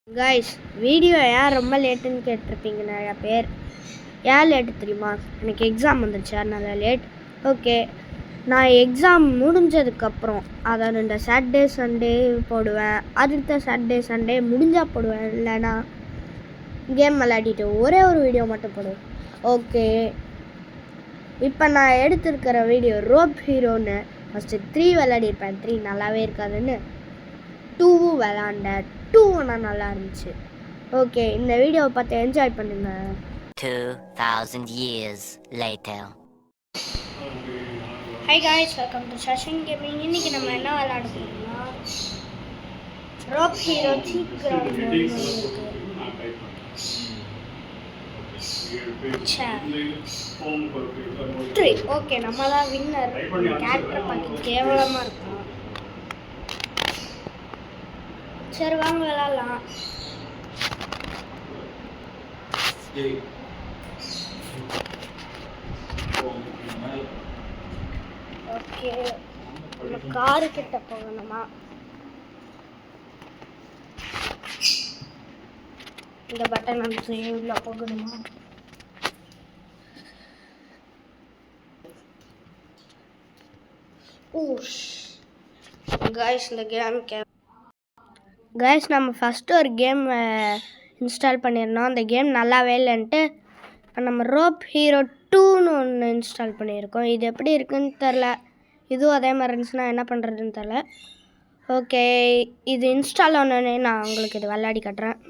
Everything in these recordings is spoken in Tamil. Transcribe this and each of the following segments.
கைஸ் வீடியோ ஏன் ரொம்ப லேட்டுன்னு கேட்டிருப்பீங்க நிறையா பேர். ஏன் லேட்டு தெரியுமா? எனக்கு எக்ஸாம் வந்துடுச்சு, அதனால லேட். ஓகே, நான் எக்ஸாம் முடிஞ்சதுக்கப்புறம் அதாவது இந்த சாட்டர்டே சண்டே போடுவேன், அடுத்த சாட்டர்டே சண்டே முடிஞ்சால் போடுவேன், இல்லைனா கேம் விளையாடிட்டு ஒரே ஒரு வீடியோ மட்டும் போடுவேன். ஓகே, இப்போ நான் எடுத்திருக்கிற வீடியோ ரோப் ஹீரோன்னு ஃபஸ்ட்டு 3 விளையாடிருப்பேன். 3 நல்லாவே இருக்காதுன்னு 2 விளாண்டேன். 2 ஆனால் நல்லா இருந்துச்சு. ஓகே, இந்த வீடியோவை பார்த்து என்ஜாய் பண்ணுங்க. 2000 years later. Hi guys, welcome to Sashan gaming. இன்னைக்கு நம்ம என்ன விளையாட போறோம்னா ரோப் ஹீரோ சீக்கிரம் ஓகே, நம்ம தான் வின்னர். கேரக்டரை பார்த்து கேவலமாக இருக்கும். சரி வாங்க விளாட்லாம். ஓகே, நம்ம காரு கிட்ட போகணுமா? இந்த பட்டன் அமுத்தி உள்ள போகணுமா? கைஸ், இந்த கேம் கைஸ், நம்ம ஃபஸ்ட்டு ஒரு கேம் இன்ஸ்டால் பண்ணியிருந்தோம். அந்த கேம் நல்லாவே இல்லைன்ட்டு நம்ம ரோப் ஹீரோ 2ன்னு ஒன்று இன்ஸ்டால் பண்ணியிருக்கோம். இது எப்படி இருக்குன்னு தெரில. இதுவும் அதே மாதிரி இருந்துச்சுன்னா என்ன பண்ணுறதுன்னு தெரில. ஓகே, இது இன்ஸ்டால் ஆனோடனே நான் உங்களுக்கு இது விளையாடி காட்டுறேன்.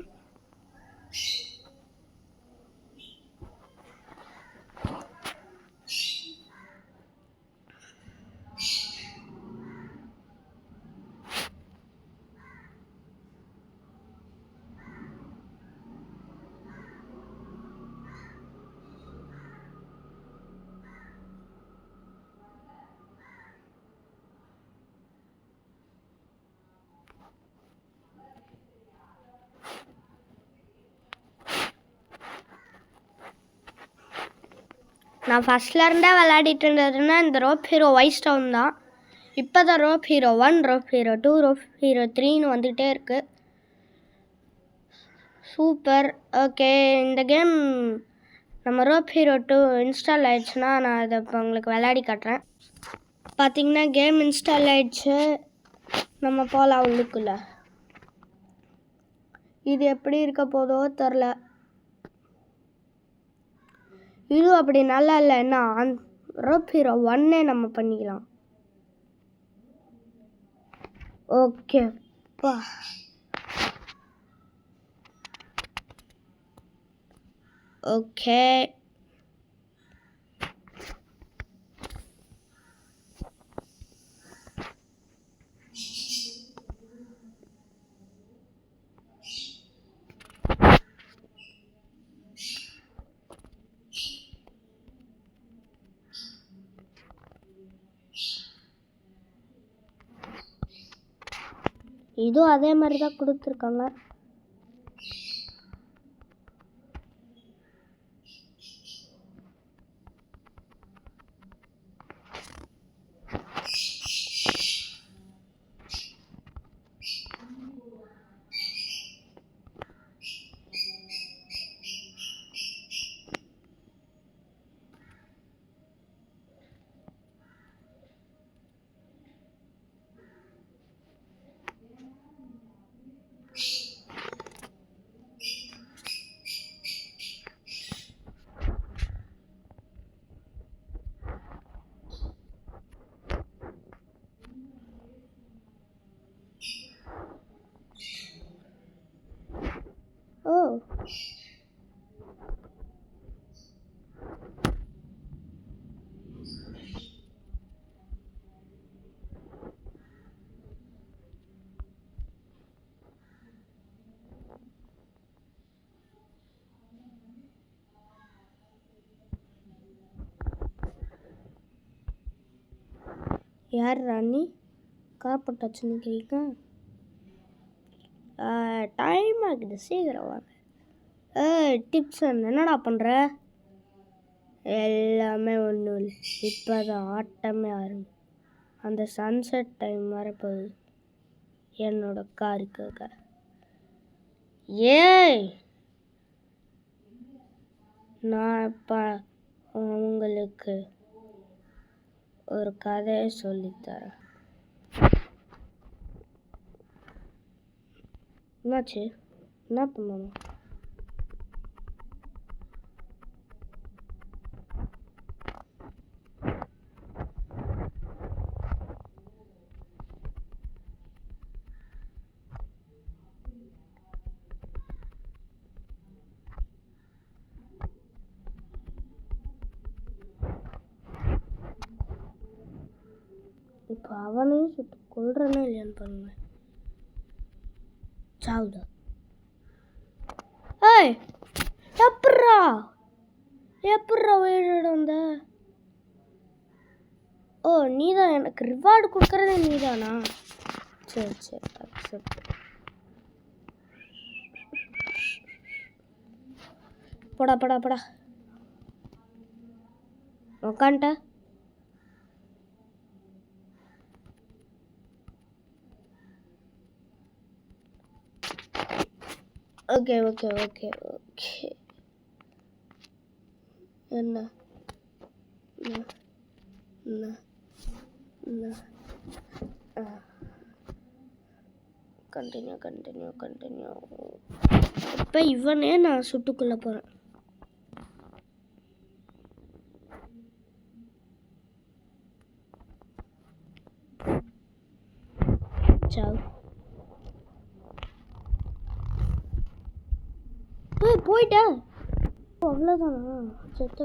நான் ஃபஸ்ட்லேருந்தே விளையாடிட்டு இருந்ததுன்னா இந்த ரோப் ஹீரோ வைஸ் டவுன் தான். இப்போ தான் rope hero 1, rope hero 2, rope hero 3ன்னு வந்துகிட்டே இருக்குது. சூப்பர். ஓகே, இந்த கேம் நம்ம ரோப் ஹீரோ 2 இன்ஸ்டால் ஆகிடுச்சுன்னா நான் இதை இப்போ உங்களுக்கு விளையாடி காட்டுறேன். பார்த்திங்கன்னா கேம் இன்ஸ்டால் ஆகிடுச்சு. நம்ம போகலாம் உள்ளுக்குள்ளே. இது எப்படி இருக்க போதோ தெரில. இது அப்படி நல்லா இல்லைன்னா ரோப் ஹீரோ 1 நம்ம பண்ணிக்கலாம். ஓகேப்பா, ஓகே. இதுவும் அதே மாதிரி தான் கொடுத்துருக்காங்க. ஓ, யார் ராணி காப்பட்டாச்சு நிற்கிறீங்க? டைம் ஆகுது, சீக்கிரம் வாங்க. டிப்ஸ் என்னடா பண்ணுற? எல்லாமே ஒன்றும் இல்லை, இப்போ தான் ஆட்டமே ஆரம்பி. அந்த சன்செட் டைம் வரப்போகுது என்னோட காருக்காக. ஏய், நான் இப்போ உங்களுக்கு ஒரு கதையை சொல்லித்தரேன். என்னாச்சு? என்ன பண்ணணும்? இப்போ அவனையும் சுட்டு கொள்றேன்னா இல்லையான்னு பாருங்க. சாவுதா? ஏய், எப்பட்றா உயிரோட வந்த? ஓ, நீதான் எனக்கு ரிவார்டு கொடுக்கறதே நீதானா? சரி அக்செப்ட். போடா உக்காண்ட்ட. ஓகே. என்ன கண்டினியூ. இப்போ இவனே நான் சுட்டுக்குள்ள போகிறேன். சாவு. போயிட்டா? அவ்வளோதானா? செத்த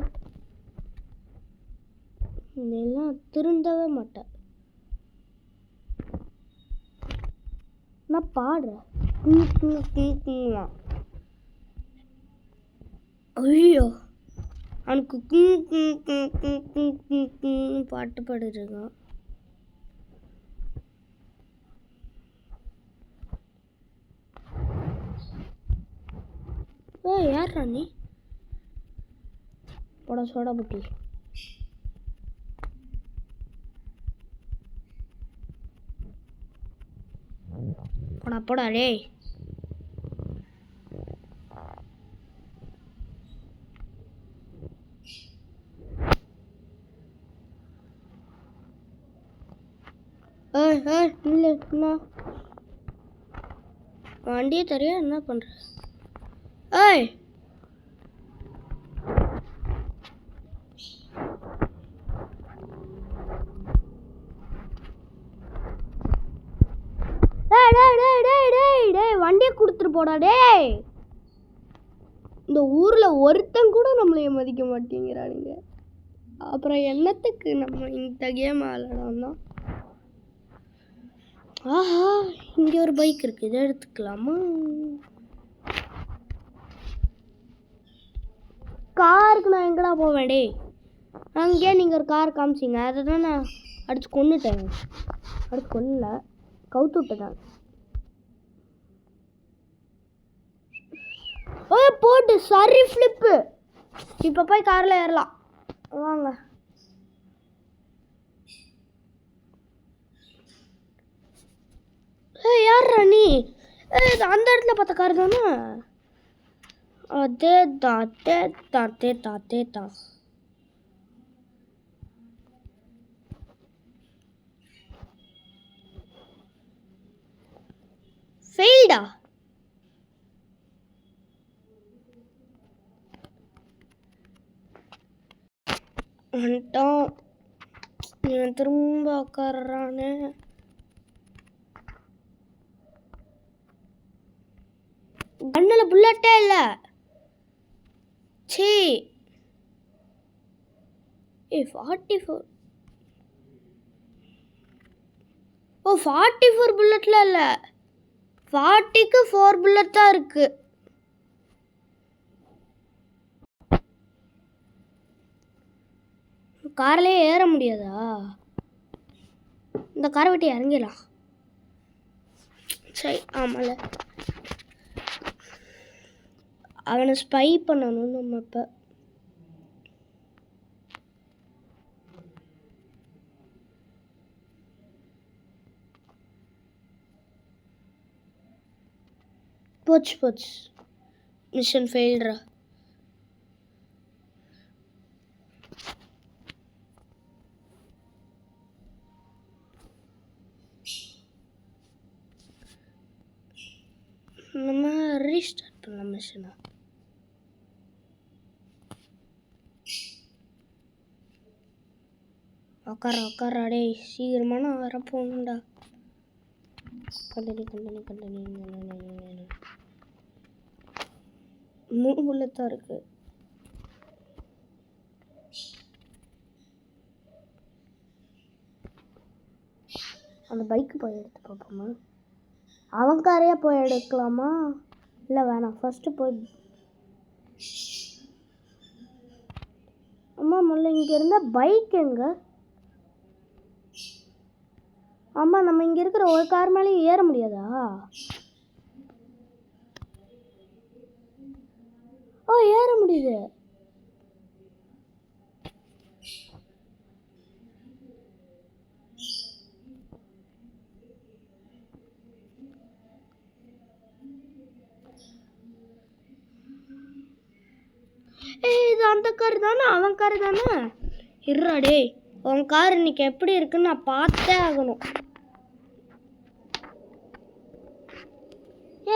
எல்லாம் திருந்தவே மாட்டேன். நான் பாடுறேன். ஐயோ, அவனுக்கு பாட்டு பாடிருக்கான். யாரா நீ? போட சோடா புட்டி. போடா டேய். இல்லை வண்டியை தரையா என்ன பண்ற? ஏய், வண்டியை கொடுத்துட்டு போடா டேய். இந்த ஊர்ல ஒருத்தன் கூட நம்மளைய மதிக்க மாட்டேங்கிறானுங்க. அப்புறம் என்னத்துக்கு நம்ம இந்த கேம் ஆடலாம்? ஆஹா, இங்க ஒரு பைக் இருக்கு, இதை எடுத்துக்கலாமா? காருக்கு நான் எங்கடா போவேன் டே? அங்கேயே நீங்கள் ஒரு கார் காமிச்சிங்க, அதை தான் நான் அடிச்சு கொண்டுட்டேன். கொல்லல, கவுத்து விட்டேன். போட்டு சரி ஃப்ளிப்பு. இப்போ போய் காரில் ஏறலாம் வாங்க. யாரா நீ? அந்த இடத்துல பார்த்த கார் தானே? அதே தான். ஃபெயில்டா? வந்துட்டோம். இவன் திரும்ப உட்கார்றானே. கண்ணில் புல்லட்டே இல்லை. சீ. 44. 44 புல்லட்ல இல்லை, 40க்கு 4 புல்லட் தான் இருக்கு. கார்லயே ஏற முடியாதா? இந்த காரை விட்டு இறங்கிடலாம். சரி, ஆமால அவனை ஸ்பை பண்ணணும் நம்ம. இப்போ போச்சு போச்சு, மிஷன் ஃபெயில்ரா. நம்ம ரீஸ்டார்ட் பண்ணலாம் மிஷனை. உக்கார டே, சீக்கிரமான வர போகணுண்டா. கண்டினியூ 3 புல்லட் இருக்கு. அந்த பைக்கு போய் எடுத்து பார்ப்போமா? அவன் காரையா போய் எடுக்கலாமா? இல்லை வேணாம், ஃபஸ்ட்டு போய். அம்மா முதல்ல இங்கே இருந்தால் பைக் எங்க? அம்மா நம்ம இங்கே இருக்கிற ஒரு கார் மேலேயும் ஏற முடியாதா? ஓ, ஏற முடியுது. இது அந்த கார் தானே, அவன் கார் தானே. இருடா டேய், உன் கார் இன்னைக்கு எப்படி இருக்குன்னு நான் பார்த்தே ஆகணும்.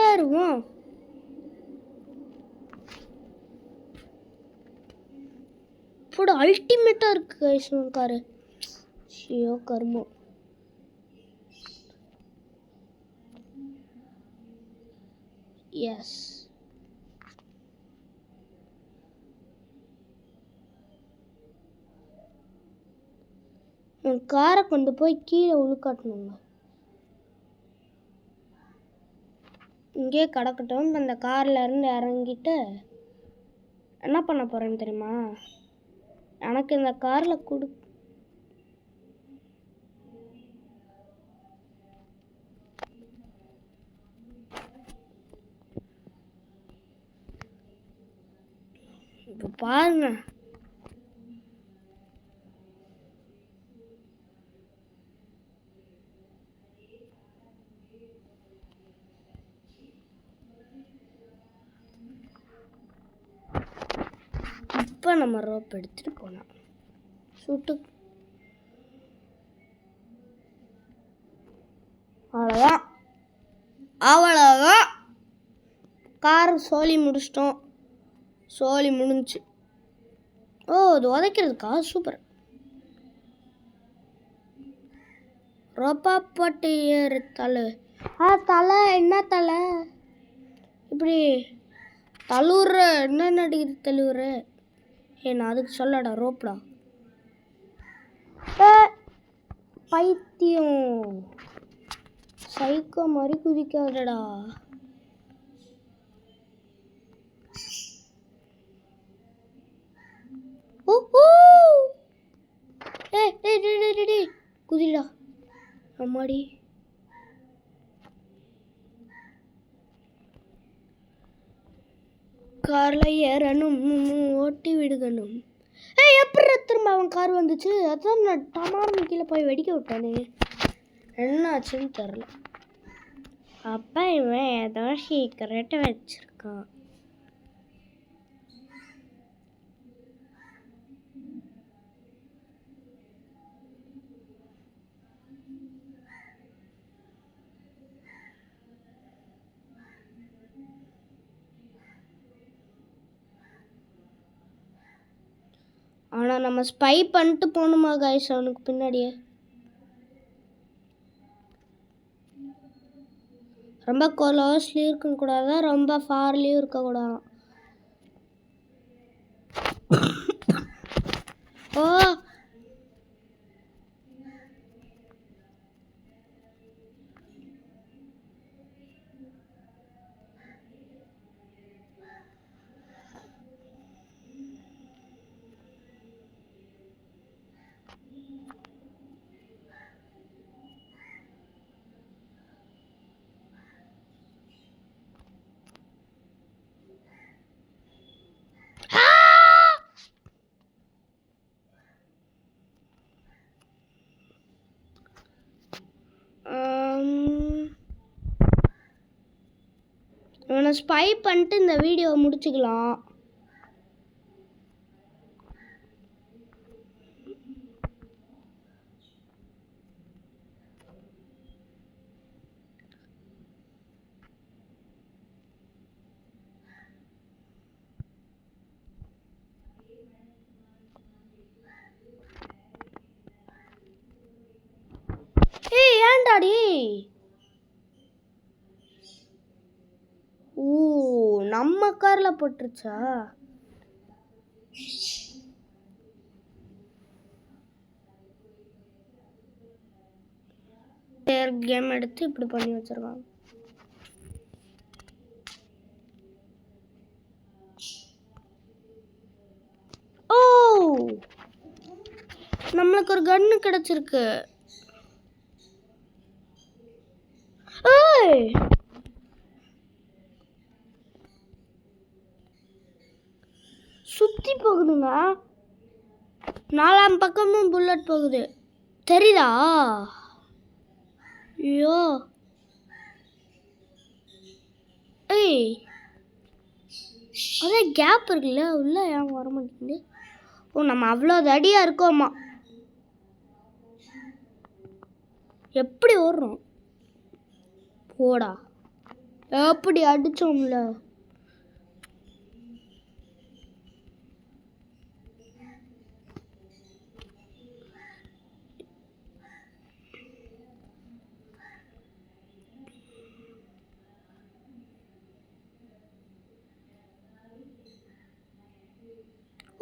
ஏறுவோம். ஃபுட் அல்டிமேட்டாக இருக்கு கைஸ் உன் காரு. ஐயோ கர்மம். எஸ், உன் காரை கொண்டு போய் கீழே உழுக்காட்டணுங்க. இங்கே கிடக்கட்டும். அந்த காரில் இருந்து இறங்கிட்டு என்ன பண்ண போகிறேன்னு தெரியுமா? எனக்கு இந்த காரில் இப்போ பாருங்க. இப்போ நம்ம ரோப் எடுத்துட்டு போகலாம். சுட்டு அவ்வளோதான், அவ்வளோதான். கார் சோலி முடிச்சிட்டோம். சோலி முடிஞ்சு. ஓ, அது உதைக்கிறதுக்கா? சூப்பர். ரோப்பா போட்டு ஏறு தலை. தலை என்ன தலை இப்படி தழுவுற? என்ன நடிக்குது தழுவுற? நான் அதுக்கு சொல்லடா, ரோப்டா. பைத்தியம், சைக்கோ மாதிரி குதிக்காதடா. குதிடா அம்மாடி. காரில் ஏறணும், ஓட்டி விடுகணும். எப்படி திரும்ப அவன் கார் வந்துச்சு? அதான் நான் டமார்னு கீழே போய் வெடிக்க விட்டானே, என்ன ஆச்சுன்னு தெரில. அப்போ இவன் ஏதோ சீக்கிரட்டை வச்சிருக்கான். ஆனால் நம்ம ஸ்பை பண்ணிட்டு போகணுமா கைஸ் அவனுக்கு பின்னாடியே? ரொம்ப க்ளோஸ்லேயும் இருக்கக்கூடாது, ரொம்ப ஃபார்லேயும் இருக்கக்கூடாது. ஓ, அவனை ஸ்பை பண்ணிட்டு இந்த வீடியோவை முடிச்சுக்கலாம். ஏய் ஏன்டாடி? ஓ நம்ம கார்ல போட்டுருச்சா? கேம் எடுத்து இப்படி பண்ணி வச்சிருக்காங்க. ஓ நம்மளுக்கு ஒரு கன்னு கிடைச்சிருக்கு. ஏய் சுத்தி போகுதுங்க. 4 பக்கமும் புல்லட் போகுது தெரியுதா? ஐயோ ஏய் அதே கேப் இருக்குல்ல உள்ள ஏன் வர மாட்டேங்குது? ஓ நம்ம அவ்வளோ தடியா இருக்கோமா? எப்படி ஓடுறோம்? போடா எப்படி அடிச்சோம்ல.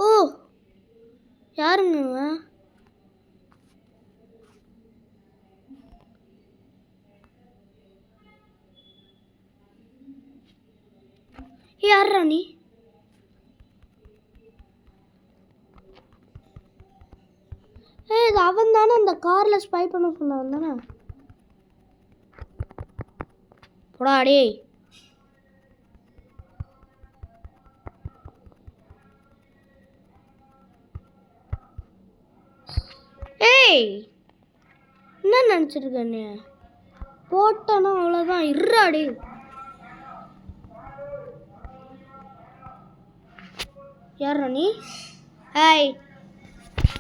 ஓ யாருங்க இவன்? யாரா நீ? இது அவன் தானே அந்த கார்ல ஸ்பை பண்ண சொன்னவன் தானே? போடா டேய். ஏய் என்ன நினச்சிருக்க நீ? போட்டனா அவ்வளோதான் இருறாடி. யாரா நீ? ஹாய்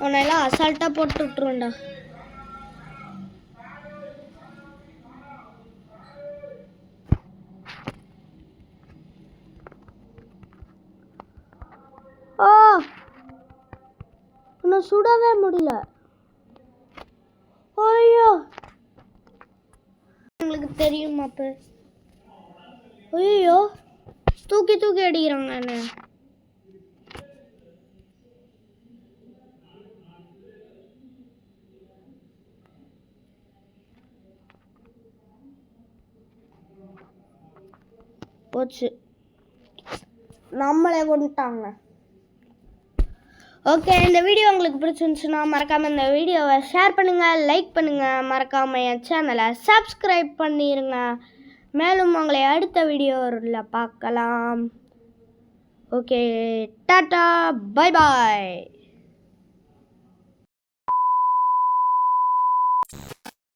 உன்னெல்லாம் அசால்ட்டாக போட்டு விட்டுருவேன்டா. ஓ உன்னை சுடவே முடியல. ஐயோ உங்களுக்கு தெரியும் அப்போ. ஐயோ தூக்கி தூக்கி அடிக்கிறாங்க என்ன. போச்சு நம்மளே கொண்டுட்டாங்க. ஓகே இந்த வீடியோ உங்களுக்கு பிடிச்சிருந்துச்சுன்னா மறக்காமல் இந்த வீடியோவை ஷேர் பண்ணுங்கள், லைக் பண்ணுங்கள், மறக்காமல் என் சேனலை சப்ஸ்கிரைப் பண்ணிடுங்க. மேலும் உங்களை அடுத்த வீடியோவில் பார்க்கலாம். Okay tata bye bye.